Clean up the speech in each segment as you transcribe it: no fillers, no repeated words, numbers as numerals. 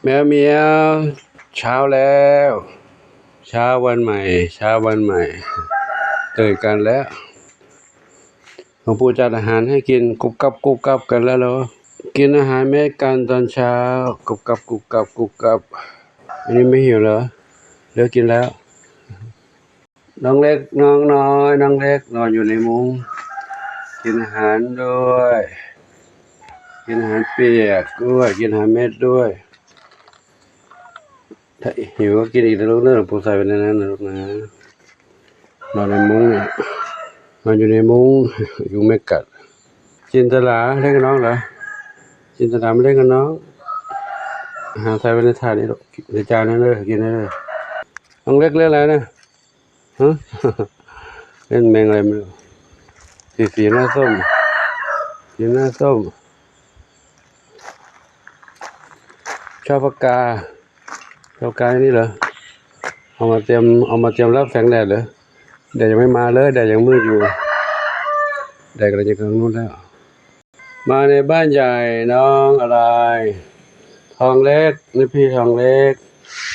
แมวเหมียวเช้าแล้วเช้าวันใหม่ตื่นกันแล้วหลวงปู่จัดอาหารให้กินกุบกับกันแล้วเหรอกินอาหารเม็ดกันตอนเช้ากุบกับอันนี้ไม่หิวเหรอเลิกกินแล้วน้องเล็กน้องน้อยน้องเล็กนอนอยู่ในมุ้งกินอาหารด้วยกินอาหารเปียกด้วยกินอาหารเม็ดด้วยถ้าหิวก็กินอีกนะลูกเนื้อหลวงปู่ใส่ไปในนั้นนะลูกนะนอนในมุ้งนอนอยู่ในมุ้งยุงไม่กัดจินตลาเล่นกับน้องเหรอจินตลาไม่เล่นกับน้องอาหารใส่ไปในถาดนี่ลูกในจานนั้นเลยกินได้เลยน้องเล็กเล่นอะไรนะฮะ เล่นแมงอะไรไม่รู้สีหน้าส้มชอบปากกานี่เหรอเอามาเตรียมรับแสงแดดเหรอแดดยังไม่มาเลยแดดยังมืดอยู่แดดกำลังจะถึงนู่นแล้วมาในบ้านใหญ่น้องอะไรทองเล็กนี่พี่ทองเล็ก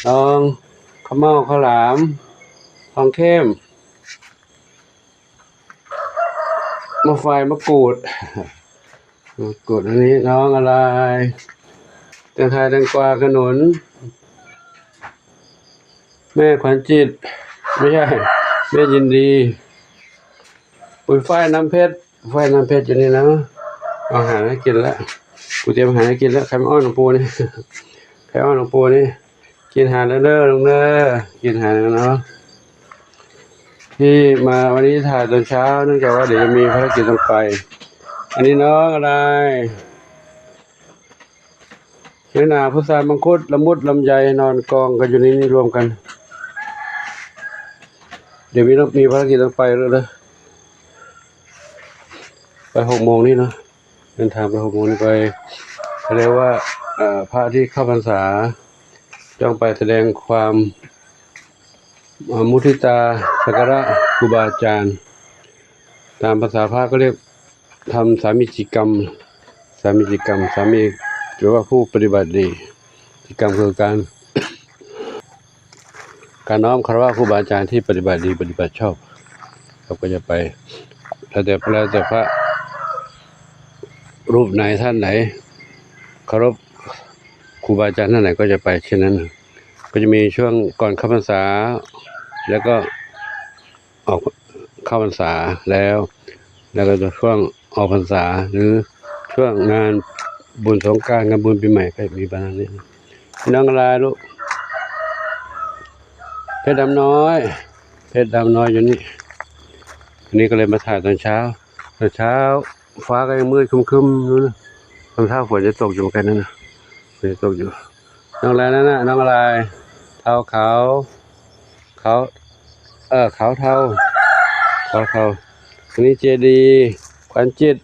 น้องข้าวเม่าข้าวหลามทองเข้มมะไฟมะกรูดอันนี้น้องอะไรแตงไทยแตงกวาขนุนแม่ขวัญจิตไม่ใช่แม่ยินดีปุ๋ยฝ้ายน้ำเพชรอยู่นี่นะเอาอาหารให้กินแล้วกูเตรียมอาหารให้กินแล้วใครมาอ้อนหลวงปู่นี่ใครอ้อนหลวงปู่นี่กินอาหารแล้วเด้อลุงเด้อกินอาหารแล้วเนาะที่มาวันนี้ถ่ายตอนเช้าเนื่องจากว่าเดี๋ยวจะมีภารกิจต้องไปอันนี้น้องอะไรเนื้อหนาพุทรามังคุดละมุดลำไยนอนกองกันอยู่นี่รวมกันเดี๋ยวมีภารกิจต้องไปแล้วนะไป6 โมงนี่เนาะเดินทางไป6 โมงนี่ไปเรียกว่าพระที่เข้าพรรษาต้องไปแสดงความมุทิตาสักการะครูบาอาจารย์ตามภาษาพระก็เรียกทำสามีจิกรรมสามีหรือว่าผู้ปฏิบัติดีจิกรรมคือการน้อมคารวะครูบาอาจารย์ที่ปฏิบัติดีปฏิบัติชอบเราก็จะไปแล้วแต่พระรูปไหนท่านไหนเคารพครูบาอาจารย์ท่านไหนก็จะไปเช่นนั้นก็จะมีช่วงก่อนเข้าพรรษาแล้วก็ออกเข้าพรรษาแล้วก็จะช่วงออกพรรษาหรือช่วงงานบุญสงกรานต์งานบุญปีใหม่ก็มีประมาณนี้พี่น้องอะไรลูกเพชรดำน้อยอยู่นี่วันนี้ก็เลยมาถ่ายตอนเช้าฟ้าก็ยังมืดครึ้มๆนู่นนะตอนเช้าฝนจะตกอยู่เหมือนกันนั่นนะฝนจะตกอยู่น้องอะไรนั่นน่ะน้องอะไรเทาขาวเทาอันนี้เจดีขวัญจิต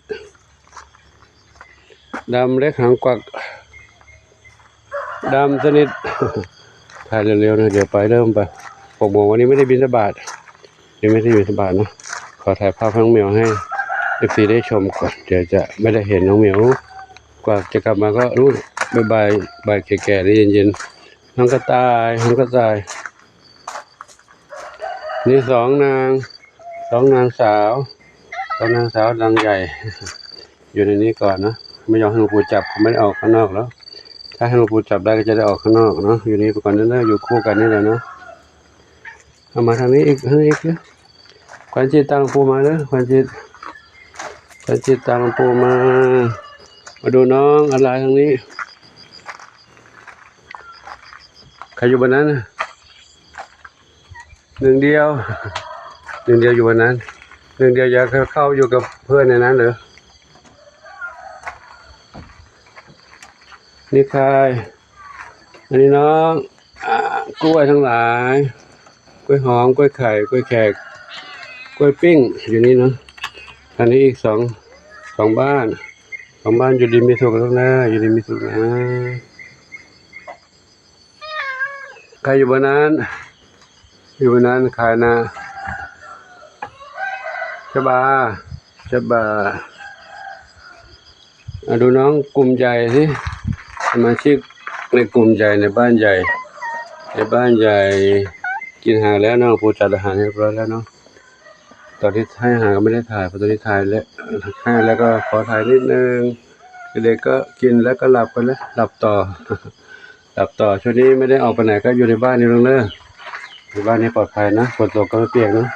ดำเล็กหางกวักดำสนิทถ่ายเร็วๆนะเดี๋ยวไปเริ่มไป6 โมงวันนี้ไม่ได้บิณฑบาตนะขอถ่ายภาพน้องเหมียวให้FCได้ชมก่อนเดี๋ยวจะไม่ได้เห็นน้องเหมียวกว่าจะกลับมาก็รู้บ่ายแก่ๆได้เย็นๆน้องกระต่ายนี่สองนางสาวดังใหญ่อยู่ในนี้ก่อนนะไม่ยอมให้หลวงปู่จับเขาไม่ได้ออกข้างนอกแล้วถ้าให้หลวงปู่จับได้ก็จะได้ออกข้างนอกเนาะอยู่นี่ไปก่อนนั่นอยู่คู่กันนี่แหละเนาะเอามาทางนี้อีกนะขวัญจิตตามหลวงปู่มาเด้อขวัญจิตตามหลวงปู่มาดูน้องอะไรทางนี้ใครอยู่บนนั้นหนึ่งเดียวอยู่บนนั้นอยากเข้าอยู่กับเพื่อนในนั้นเหรอนี่ใครอันนี้น้องกล้วยทั้งหลายกล้วยหอมกล้วยไข่กล้วยแขกกล้วยปิ้งอยู่นี่เนาะอันนี้อีกสองบ้านอยู่ดีมีสุขแล้วนะใครอยู่บนนั้นใครนะชบาดูน้องกลุ่มใหญ่สิสมาชิก ในกลุ่มใหญ่ในบ้านใหญ่กินอาหารแล้วเนาะปู่จัดอาหารให้เรียบร้อยแล้วเนาะตอนที่ให้อาหารก็ไม่ได้ถ่ายพอตอนที่ถ่ายแล้วให้แล้วก็ขอถ่ายนิดนึงเด็กก็กินแล้วก็หลับไปแล้วหลับต่อ หลับต่อช่วงนี้ไม่ได้ออกไปไหนก็อยู่ในบ้านนี่ลงเนอะอยู่บ้านนี้ปลอดภัยนะฝนตกก็ไม่เปียกเนาะ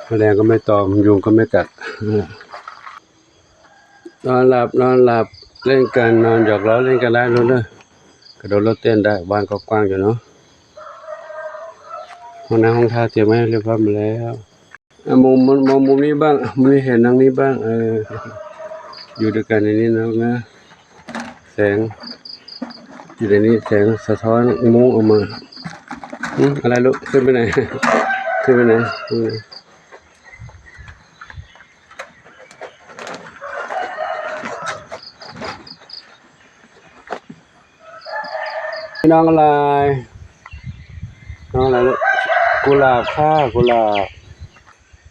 แมลงก็ไม่ตอมยุงก็ไม่กัด นอนหลับเล่นกันนอนหยอกล้อเล่นกันได้นู้นเนอะกระโดดรถเต้นได้บ้านก็กว้างอยู่เนาะห้องน้ำห้องท่าเตรียมไว้เรียบร้อยหมดแล้วมุมมองมุมนี้บ้างไม่เห็นทางนี้บ้างอยู่ด้วยกันในนี้นะแสงอยู่ในนี้แสงสะท้อนมุ้งออกมาอะไรลูกขึ้นไปไหน ขึ้นไปไหนน้องอะไรลูกกุหลาบค่ะกุหลาบ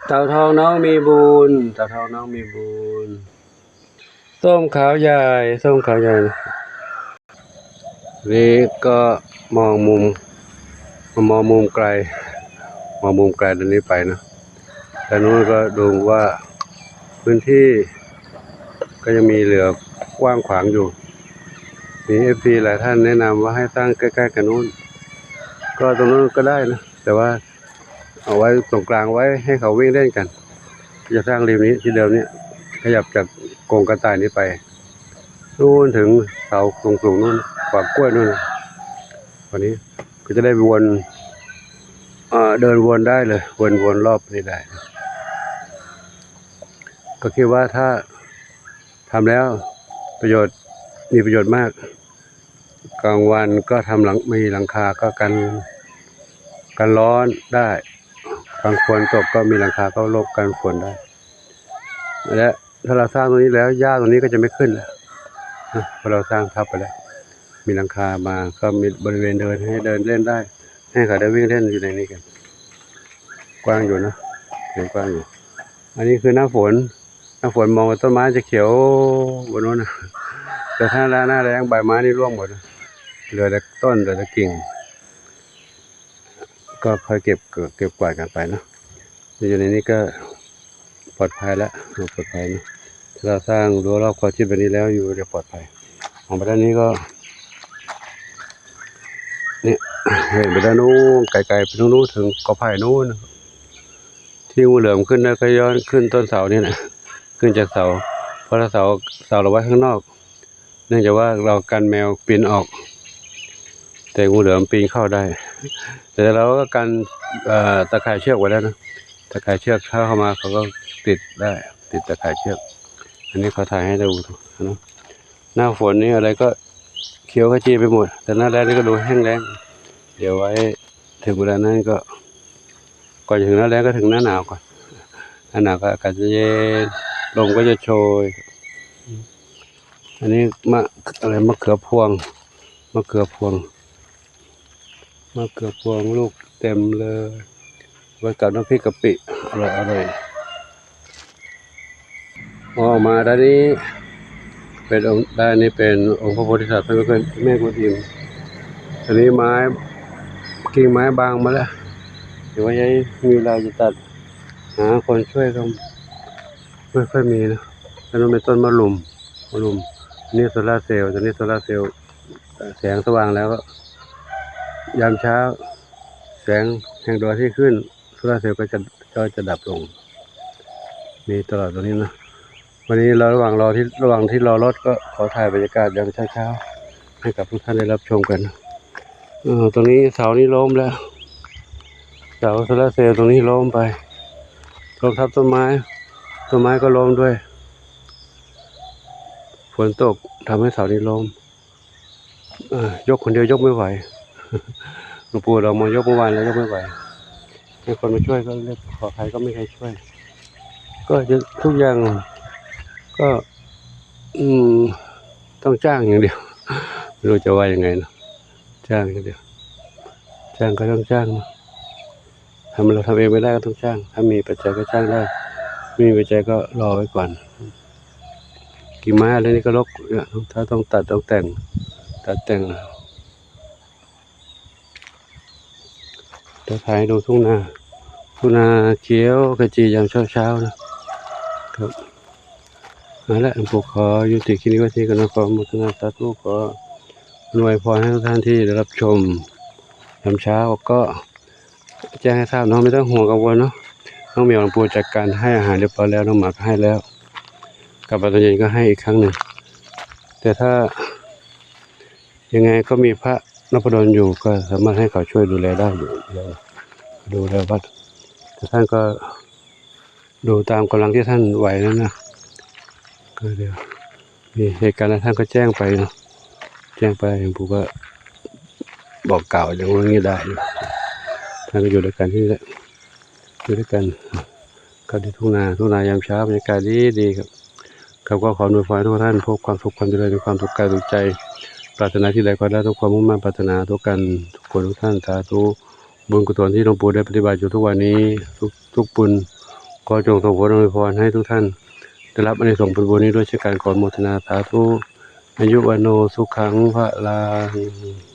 เต่าทองน้องมีบุญส้มขาวใหญ่นี่ก็มองมุมไกลตรงนี้ไปนะแต่นู้นก็ดูว่าพื้นที่ก็ยังมีเหลือกว้างขวางอยู่มีFPหลายท่านแนะนำว่าให้สร้างใกล้ๆกันนู้นก็ตรงนู้นก็ได้นะแต่ว่าเอาไว้ตรงกลางไว้ให้เขาวิ่งเล่นกันจะสร้างริมนี้ที่เดิมเนี่ยขยับจากกรงกระต่ายนี้ไปนู่นถึงเสาสูงนู่นกว่ากล้วยนู่นวันนี้ก็จะได้วนเดินวนได้เลยวนรอบนี้ได้ก็คิดว่าถ้าทำแล้วมีประโยชน์มากกลางวันก็ทำมีหลังคาก็กันร้อนได้กลางฝนตกก็มีหลังคาก็หลบกันฝนได้และถ้าเราสร้างตรงนี้แล้วหญ้าตรงนี้ก็จะไม่ขึ้นแล้วพอเราสร้างทับไปแล้วมีหลังคามาก็มีบริเวณเดินให้เดินเล่นได้ให้เขาได้วิ่งเล่นอยู่ในนี้กันกว้างอยู่นะกว้างอยู่อันนี้คือหน้าฝนมองต้นไม้จะเขียวบนโน้นนะแต่ถ้าหน้าแล้งใบไม้นี่ร่วงหมดเหลือแต่ต้นเหลือแต่กิ่งก็ค่อยเก็บกวาดกันไปเนาะอยู่ในนี้ก็ปลอดภัยแล้วปลอดภัยนะถ้าเราสร้างรั้วรอบขอบชิดแบบนี้แล้วอยู่จะปลอดภัยของไปด้านนี้ก็เนี่ยเห็นไปด้านนู้นไกลๆไปนู้นถึงกอไผ่นู้นที่งูเหลือมขึ้นแล้วก็ย้อนขึ้นต้นเสานี่นะขึ้นจากเสาเพราะเสาเราไว้ข้างนอกเนื่องจากว่าเรากันแมวปีนออกแต่งูเหลือมปีนเข้าได้แต่เราก็กันตะข่ายเชือกไว้แล้วนะตะข่ายเชือกเข้ามาเขาก็ติดได้ติดตะข่ายเชือกอันนี้เขาถ่ายให้ดูนะหน้าฝนนี่อะไรก็เขียวขจีไปหมดแต่หน้าแล้งนี่ก็ดูแห้งแล้งเดี๋ยวไว้ถึงเวลานั้นก็ก่อนจะถึงหน้าแล้งก็ถึงหน้าหนาวก่อนหน้าหนาวก็อากาศจะเย็นลมก็จะโชยอันนี้มะเขือพวงลูกเต็มเลยไว้กับน้ำพริกกะปิอร่อยออกมาด้านนี้เป็นองค์ด้านนี้เป็นองค์พระโพธิสัตว์พระแม่กวนอิมอันนี้กิ่งไม้บางมาแล้วเดี๋ยวว่ายังมีเวลาจะตัดหาคนช่วยก็ไม่ค่อยมีนะแล้วมันเป็นต้นมะรุมนี่โซล่าเซลล์ตอนนี้โซล่าเซลล์แสงสว่างแล้วก็ยามเช้าแสงแห่งดวงที่ขึ้นโซล่าเซลล์ก็จะดับลงมีตลอดตรงนี้นะวันนี้ระหว่างที่รอรถก็ขอถ่ายบรรยากาศยามเช้าให้กับทุกท่านได้รับชมกันตรงนี้เสานี้ล้มแล้วเสาโซล่าเซลล์ตรงนี้ล้มไปล้มทับต้นไม้ก็ล้มด้วยฝนตกทำให้เสานี้ล้มยกคนเดียวยกไม่ไหวหลวงปู่เรามายกเมื่อวานแล้วยกไม่ไหวให้คนมาช่วยก็เรียกขอใครก็ไม่ใครช่วยก็จะทุกอย่างก็ต้องจ้างอย่างเดียวไม่รู้จะว่ายังไงนะจ้างอย่างเดียวจ้างก็ต้องจ้างนะเราทำเองไม่ได้ก็ต้องจ้างถ้ามีปัจจัยก็จ้างได้ไม่มีปัจจัยก็รอไว้ก่อนกิ่งไม้อะไรนี่ก็รกถ้าต้องตัดต้องแต่ง จะถ่ายดูทุ่งนาเขียวขจียามเช้านะครับมาแล้วหลวงปู่ขอยุติคลิปนี้ไว้ที่กันนะขออนุโมทนาสาธุขออวยพรให้ทุกท่านที่ได้รับชมยามเช้าก็แจ้งให้ทราบน้องไม่ต้องห่วงกังวลเนาะน้องเหมียวหลวงปู่จัดการให้อาหารเรียบร้อยแล้วน้องหมาก็ให้แล้วกลับมาตอนเย็นก็ให้อีกครั้งหนึ่งแต่ถ้ายังไงก็มีพระนพดลอยู่ก็สามารถให้เขาช่วยดูแลได้อยู่ดูแลวัดแต่ท่านก็ดูตามกำลังที่ท่านไหวแล้วนะก็เดี๋ยวมีเหตุการณ์แล้วท่านก็แจ้งไปเนาะแจ้งไปหลวงปู่ก็บอกกล่าวอย่างนี้ได้อยู่ท่านก็อยู่ด้วยกันที่อยู่ด้วยกันก็ที่ทุ่งนายามเช้าบรรยากาศดีครับก็ขออวยพรทุกท่านพบความสุขความเจริญในความสุขกายสุขใจปรารถนาที่ใดก็ได้ทุกความมุ่งมั่นปรารถนาทุกกันทุกคนทุกท่านสาธุบุญกุศลที่หลวงปู่ได้ปฏิบัติอยู่ทุกวันนี้ทุกบุญก็จงส่งผลอวยพรให้ทุกท่านได้รับอานิสงส์ผลบุญนี้ด้วยเช่นกันขออนุโมทนาสาธุอายุวันโนสุขังพระลัง